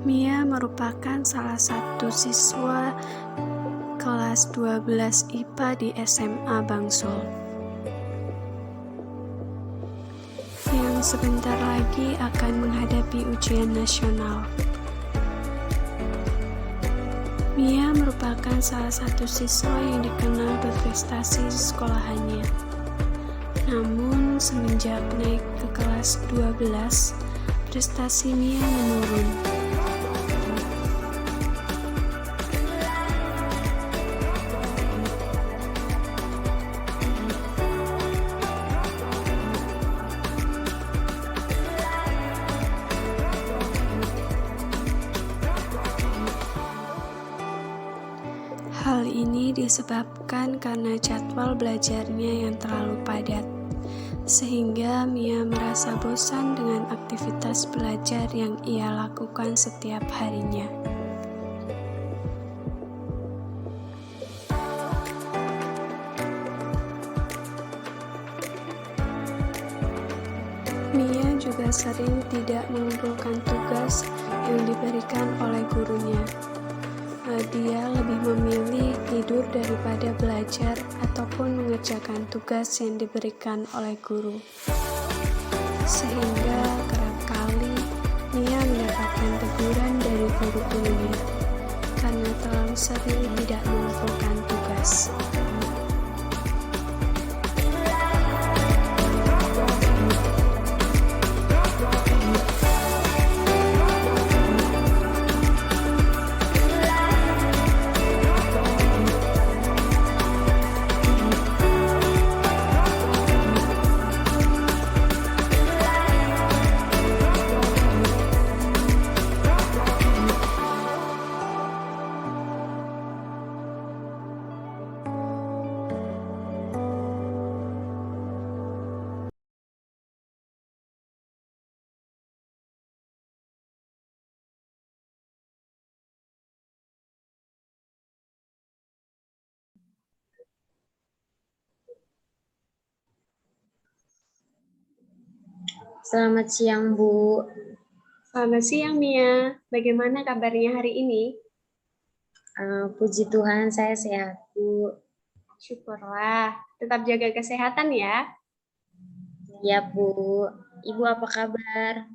Mia merupakan salah satu siswa kelas 12 IPA di SMA Bangsul, yang sebentar lagi akan menghadapi ujian nasional. Mia merupakan salah satu siswa yang dikenal berprestasi di sekolahannya. Namun, semenjak naik ke kelas 12, prestasi Mia menurun. Hal ini disebabkan karena jadwal belajarnya yang terlalu padat, sehingga Mia merasa bosan dengan aktivitas belajar yang ia lakukan setiap harinya. Mia juga sering tidak mengumpulkan tugas yang diberikan oleh gurunya. Dia lebih memilih tidur daripada belajar ataupun mengerjakan tugas yang diberikan oleh guru. Sehingga kerap kali Mia mendapatkan teguran dari guru-gurunya karena terlalu sering tidak mengumpulkan tugas. Selamat siang, Bu. Selamat siang, Mia. Bagaimana kabarnya hari ini? Puji Tuhan, saya sehat, Bu. Syukurlah. Tetap jaga kesehatan ya. Ya, Bu. Ibu apa kabar?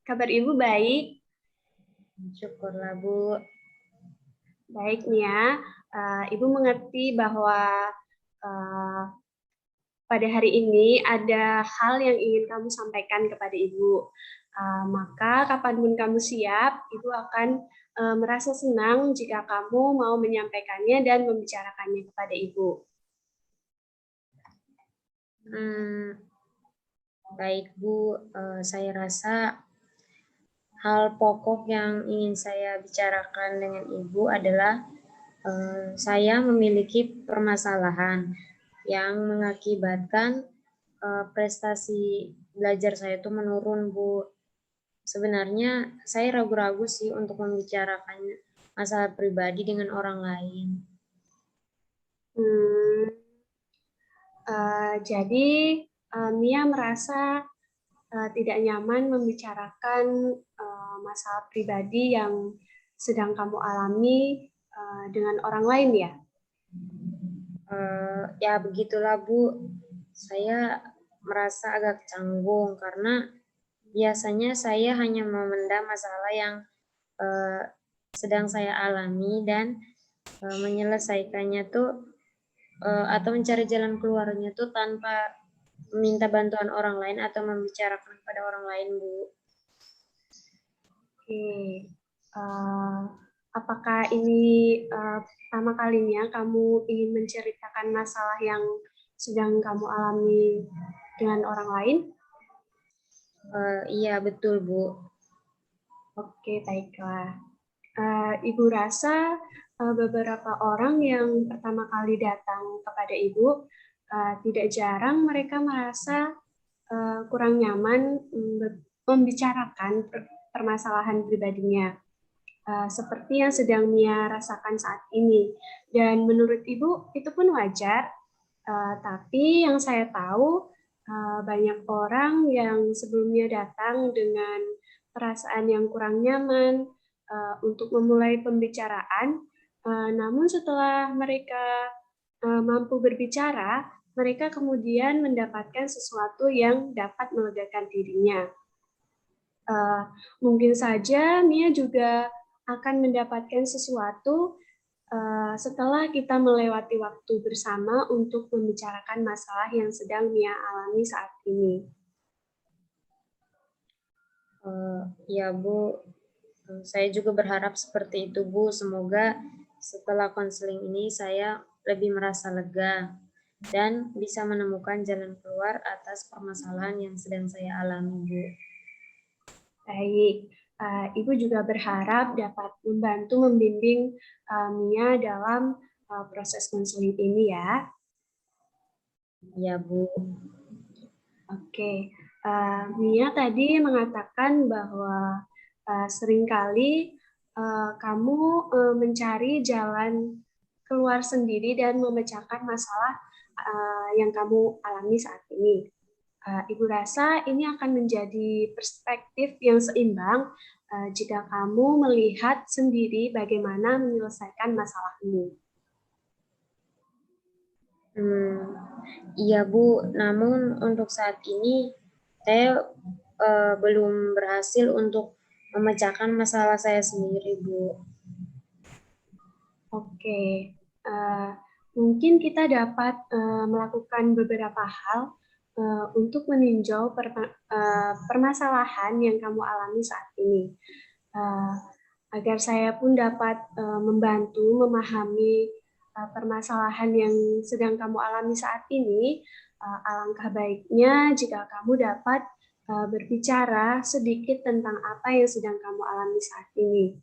Kabar Ibu baik. Syukurlah, Bu. Baik, Mia. Ibu mengerti bahwa pada hari ini ada hal yang ingin kamu sampaikan kepada Ibu. Maka kapanpun kamu siap, Ibu akan merasa senang jika kamu mau menyampaikannya dan membicarakannya kepada Ibu. Baik, Bu. Saya rasa hal pokok yang ingin saya bicarakan dengan Ibu adalah saya memiliki permasalahan yang mengakibatkan prestasi belajar saya itu menurun, Bu. Sebenarnya saya ragu-ragu sih untuk membicarakan masalah pribadi dengan orang lain. Jadi Mia merasa tidak nyaman membicarakan masalah pribadi yang sedang kamu alami dengan orang lain ya? Ya begitulah, Bu. Saya merasa agak canggung karena biasanya saya hanya memendam masalah yang sedang saya alami dan menyelesaikannya tuh atau mencari jalan keluarnya tuh tanpa meminta bantuan orang lain atau membicarakan pada orang lain, Bu. Oke. Apakah ini pertama kalinya kamu ingin menceritakan masalah yang sedang kamu alami dengan orang lain? Iya, betul, Bu. Oke, baiklah. Ibu rasa beberapa orang yang pertama kali datang kepada Ibu, tidak jarang mereka merasa kurang nyaman membicarakan permasalahan pribadinya, seperti yang sedang Mia rasakan saat ini. Dan menurut Ibu, itu pun wajar, tapi yang saya tahu, banyak orang yang sebelumnya datang dengan perasaan yang kurang nyaman untuk memulai pembicaraan. Namun setelah mereka mampu berbicara, mereka kemudian mendapatkan sesuatu yang dapat melegakan dirinya. Mungkin saja Mia juga akan mendapatkan sesuatu setelah kita melewati waktu bersama untuk membicarakan masalah yang sedang Mia alami saat ini. Ya Bu, saya juga berharap seperti itu Bu. Semoga setelah konseling ini saya lebih merasa lega dan bisa menemukan jalan keluar atas permasalahan yang sedang saya alami Bu. Baik, Ibu juga berharap dapat membantu membimbing Mia dalam proses konseling ini ya. Ya Bu. Oke, Mia tadi mengatakan bahwa seringkali kamu mencari jalan keluar sendiri dan memecahkan masalah yang kamu alami saat ini. Ibu rasa ini akan menjadi perspektif yang seimbang jika kamu melihat sendiri bagaimana menyelesaikan masalah ini. Iya Bu, namun untuk saat ini saya belum berhasil untuk memecahkan masalah saya sendiri Bu. Oke, mungkin kita dapat melakukan beberapa hal untuk meninjau permasalahan yang kamu alami saat ini. Agar saya pun dapat membantu memahami permasalahan yang sedang kamu alami saat ini, alangkah baiknya jika kamu dapat berbicara sedikit tentang apa yang sedang kamu alami saat ini.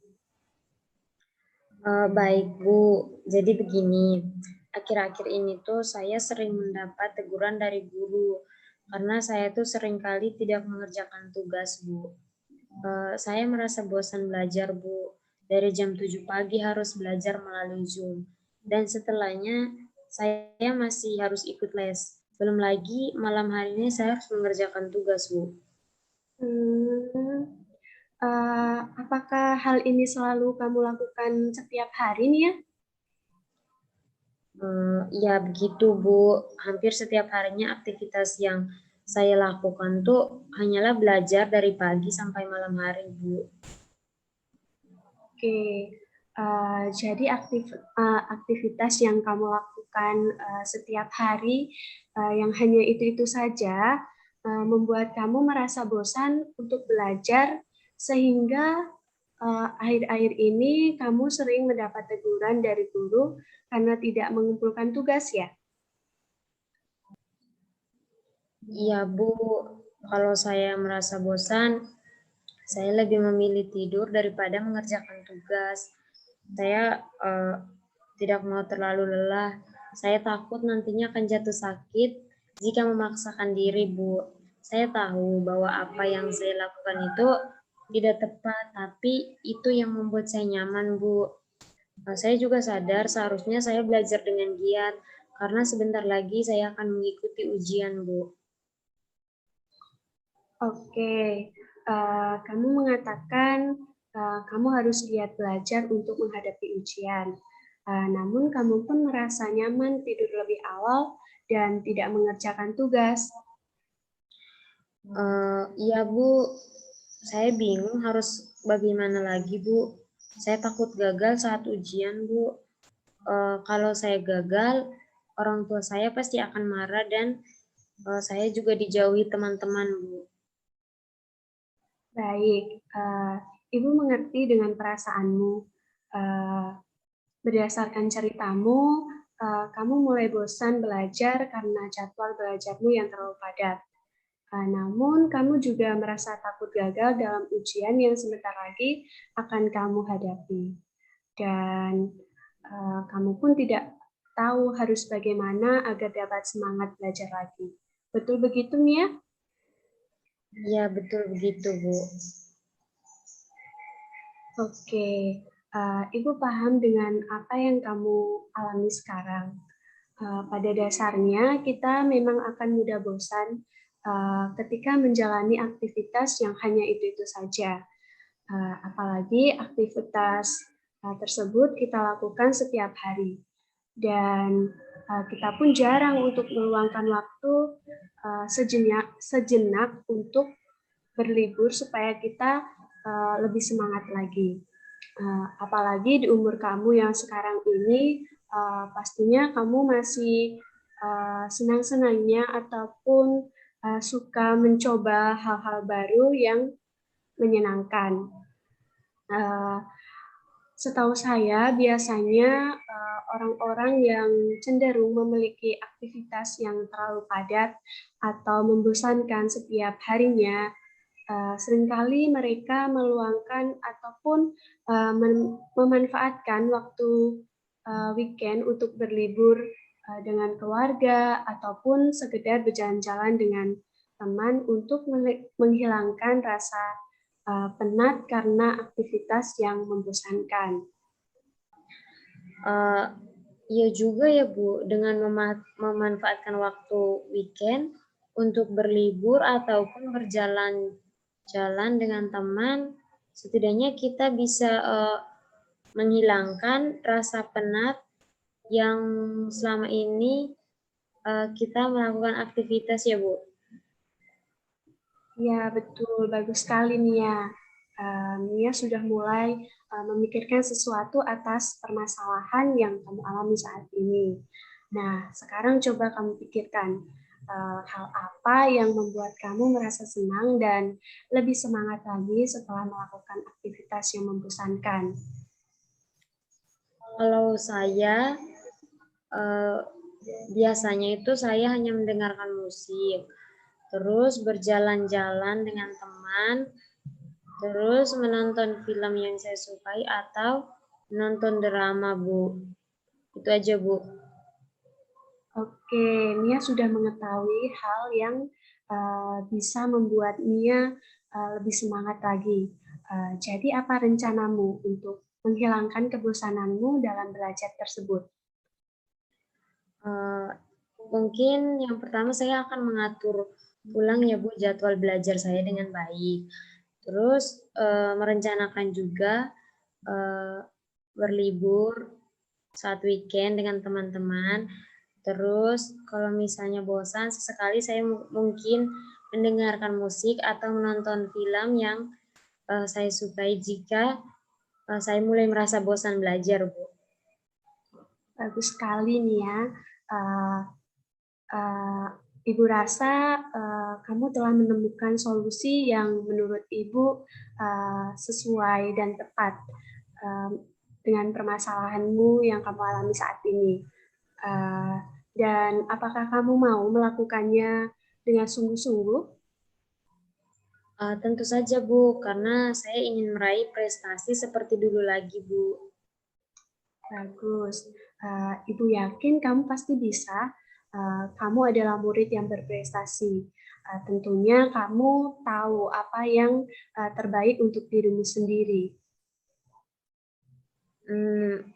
Baik Bu, jadi begini, akhir-akhir ini tuh saya sering mendapat teguran dari guru karena saya tuh seringkali tidak mengerjakan tugas Bu. Saya merasa bosan belajar Bu, dari jam 7 pagi harus belajar melalui Zoom, dan setelahnya saya masih harus ikut les. Belum lagi malam hari ini saya harus mengerjakan tugas Bu. Apakah hal ini selalu kamu lakukan setiap hari nih ya? Ya begitu Bu, hampir setiap harinya aktivitas yang saya lakukan tuh hanyalah belajar dari pagi sampai malam hari Bu. Oke, jadi aktivitas yang kamu lakukan setiap hari yang hanya itu-itu saja membuat kamu merasa bosan untuk belajar sehingga akhir-akhir ini kamu sering mendapat teguran dari guru karena tidak mengumpulkan tugas ya? Iya Bu, kalau saya merasa bosan, saya lebih memilih tidur daripada mengerjakan tugas. Saya tidak mau terlalu lelah. Saya takut nantinya akan jatuh sakit jika memaksakan diri, Bu. Saya tahu bahwa apa yang saya lakukan itu tidak tepat, tapi itu yang membuat saya nyaman, Bu. Saya juga sadar seharusnya saya belajar dengan giat, karena sebentar lagi saya akan mengikuti ujian, Bu. Oke, kamu mengatakan kamu harus giat belajar untuk menghadapi ujian. Namun kamu pun merasa nyaman tidur lebih awal dan tidak mengerjakan tugas. Iya Bu, saya bingung harus bagaimana lagi Bu. Saya takut gagal saat ujian Bu. Kalau saya gagal, orang tua saya pasti akan marah dan saya juga dijauhi teman-teman Bu. Baik, Ibu mengerti dengan perasaanmu. Berdasarkan ceritamu, kamu mulai bosan belajar karena jadwal belajarmu yang terlalu padat. Namun, kamu juga merasa takut gagal dalam ujian yang sebentar lagi akan kamu hadapi. Dan kamu pun tidak tahu harus bagaimana agar dapat semangat belajar lagi. Betul begitu, Mia? Iya, betul begitu, Bu. Oke, Ibu paham dengan apa yang kamu alami sekarang. Pada dasarnya kita memang akan mudah bosan ketika menjalani aktivitas yang hanya itu-itu saja. Apalagi aktivitas tersebut kita lakukan setiap hari. Dan kita pun jarang untuk meluangkan waktu sejenak untuk berlibur supaya kita lebih semangat lagi. Apalagi di umur kamu yang sekarang ini, pastinya kamu masih senang-senangnya ataupun suka mencoba hal-hal baru yang menyenangkan. Setahu saya, biasanya orang-orang yang cenderung memiliki aktivitas yang terlalu padat atau membosankan setiap harinya, seringkali mereka meluangkan ataupun memanfaatkan waktu weekend untuk berlibur dengan keluarga ataupun sekedar berjalan-jalan dengan teman untuk menghilangkan rasa penat karena aktivitas yang membosankan. Iya juga ya Bu, dengan memanfaatkan waktu weekend untuk berlibur ataupun berjalan-jalan dengan teman, setidaknya kita bisa menghilangkan rasa penat yang selama ini kita melakukan aktivitas ya Bu. Ya, betul. Bagus sekali, Mia. Mia sudah mulai memikirkan sesuatu atas permasalahan yang kamu alami saat ini. Nah, sekarang coba kamu pikirkan hal apa yang membuat kamu merasa senang dan lebih semangat lagi setelah melakukan aktivitas yang membosankan. Kalau saya, biasanya itu saya hanya mendengarkan musik, terus berjalan-jalan dengan teman, terus menonton film yang saya sukai atau menonton drama, Bu. Itu aja, Bu. Oke, Mia sudah mengetahui hal yang bisa membuat Mia lebih semangat lagi. Jadi apa rencanamu untuk menghilangkan kebosananmu dalam belajar tersebut? Mungkin yang pertama saya akan mengatur ulang ya Bu jadwal belajar saya dengan baik. Terus merencanakan juga berlibur saat weekend dengan teman-teman. Terus kalau misalnya bosan, sesekali saya mungkin mendengarkan musik atau menonton film yang saya sukai jika saya mulai merasa bosan belajar, Bu. Bagus sekali nih ya. Ibu rasa kamu telah menemukan solusi yang menurut Ibu sesuai dan tepat dengan permasalahanmu yang kamu alami saat ini. Dan apakah kamu mau melakukannya dengan sungguh-sungguh? Tentu saja, Bu, karena saya ingin meraih prestasi seperti dulu lagi, Bu. Bagus. Ibu yakin kamu pasti bisa. Kamu adalah murid yang berprestasi. Tentunya kamu tahu apa yang terbaik untuk dirimu sendiri.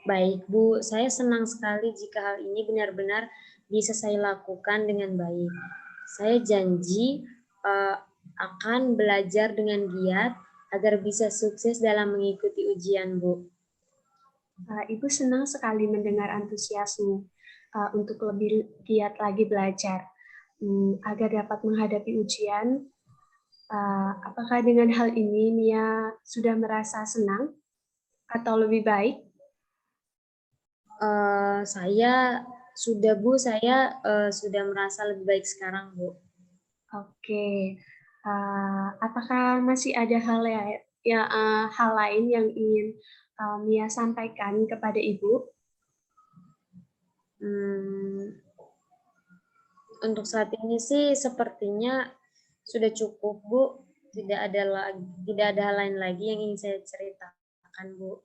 Baik, Bu. Saya senang sekali jika hal ini benar-benar bisa saya lakukan dengan baik. Saya janji akan belajar dengan giat agar bisa sukses dalam mengikuti ujian, Bu. Ibu senang sekali mendengar antusiasmu untuk lebih giat lagi belajar agar dapat menghadapi ujian. Apakah dengan hal ini Mia sudah merasa senang atau lebih baik? Saya sudah, Bu. Saya sudah merasa lebih baik sekarang, Bu. Oke. Apakah masih ada hal lain yang ingin Mia sampaikan kepada Ibu? Untuk saat ini sih sepertinya sudah cukup, Bu. Tidak ada hal lain lagi yang ingin saya ceritakan, Bu.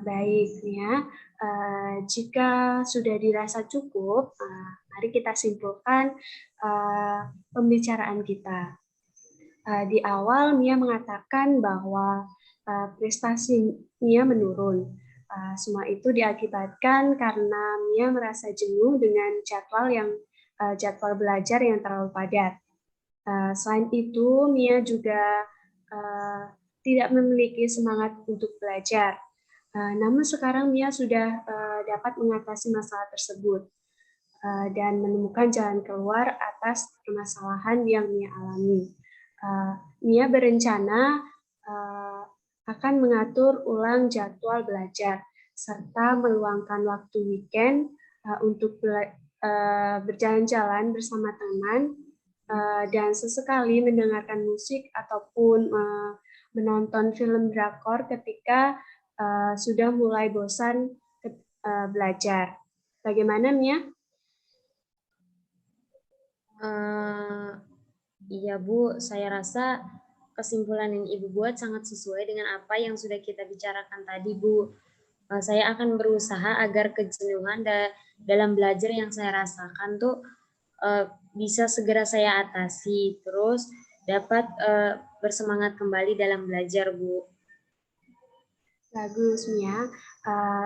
Baik, ya. Jika sudah dirasa cukup, mari kita simpulkan pembicaraan kita. Di awal Mia mengatakan bahwa prestasi Mia menurun. Semua itu diakibatkan karena Mia merasa jenuh dengan jadwal yang jadwal belajar yang terlalu padat. Selain itu, Mia juga tidak memiliki semangat untuk belajar. Namun sekarang Mia sudah dapat mengatasi masalah tersebut dan menemukan jalan keluar atas permasalahan yang Mia alami. Mia berencana akan mengatur ulang jadwal belajar serta meluangkan waktu weekend untuk berjalan-jalan bersama teman dan sesekali mendengarkan musik ataupun menonton film drakor ketika sudah mulai bosan belajar. Bagaimana, Mia? Iya Bu, saya rasa kesimpulan yang Ibu buat sangat sesuai dengan apa yang sudah kita bicarakan tadi Bu. Saya akan berusaha agar kejenuhan dalam belajar yang saya rasakan tuh bisa segera saya atasi, terus dapat bersemangat kembali dalam belajar Bu. Bagus, Mia.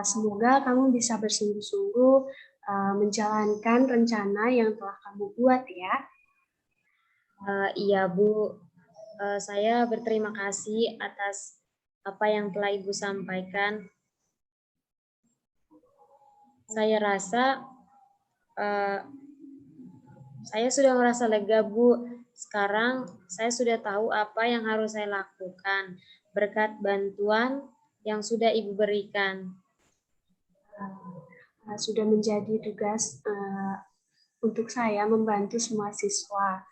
Semoga kamu bisa bersungguh-sungguh menjalankan rencana yang telah kamu buat ya. Iya Bu, saya berterima kasih atas apa yang telah Ibu sampaikan. Saya rasa saya sudah merasa lega Bu. Sekarang saya sudah tahu apa yang harus saya lakukan berkat bantuan yang sudah Ibu berikan. Sudah menjadi tugas untuk saya membantu semua siswa.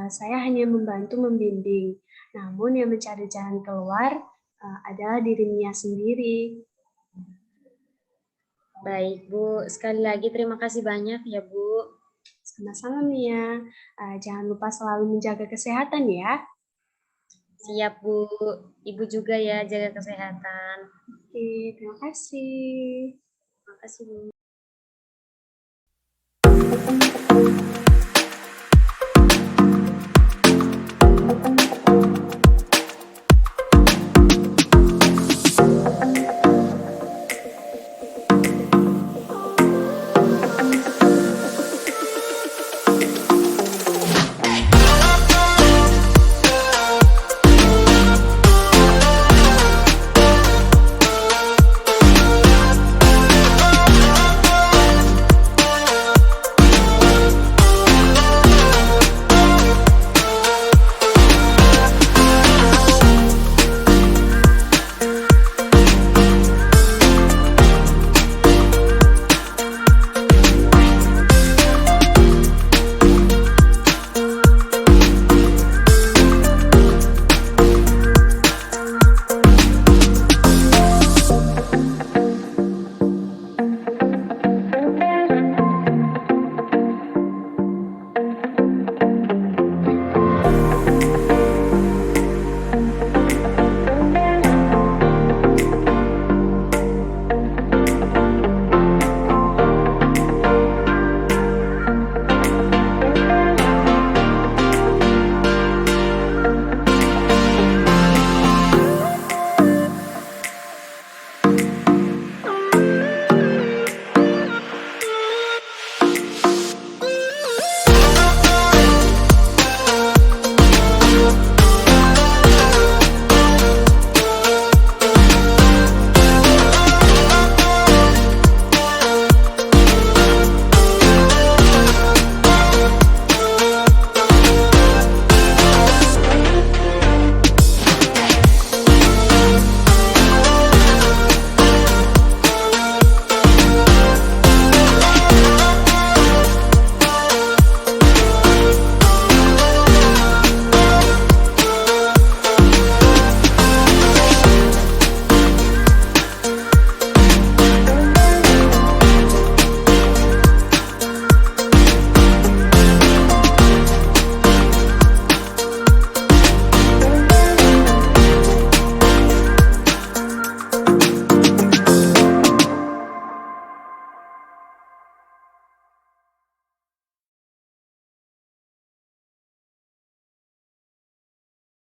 Saya hanya membantu membimbing, namun yang mencari jalan keluar adalah dirinya sendiri. Baik Bu, sekali lagi terima kasih banyak ya Bu. Sama-sama Mia, jangan lupa selalu menjaga kesehatan ya. Siap Bu, Ibu juga ya jaga kesehatan. Oke, terima kasih. Terima kasih Bu.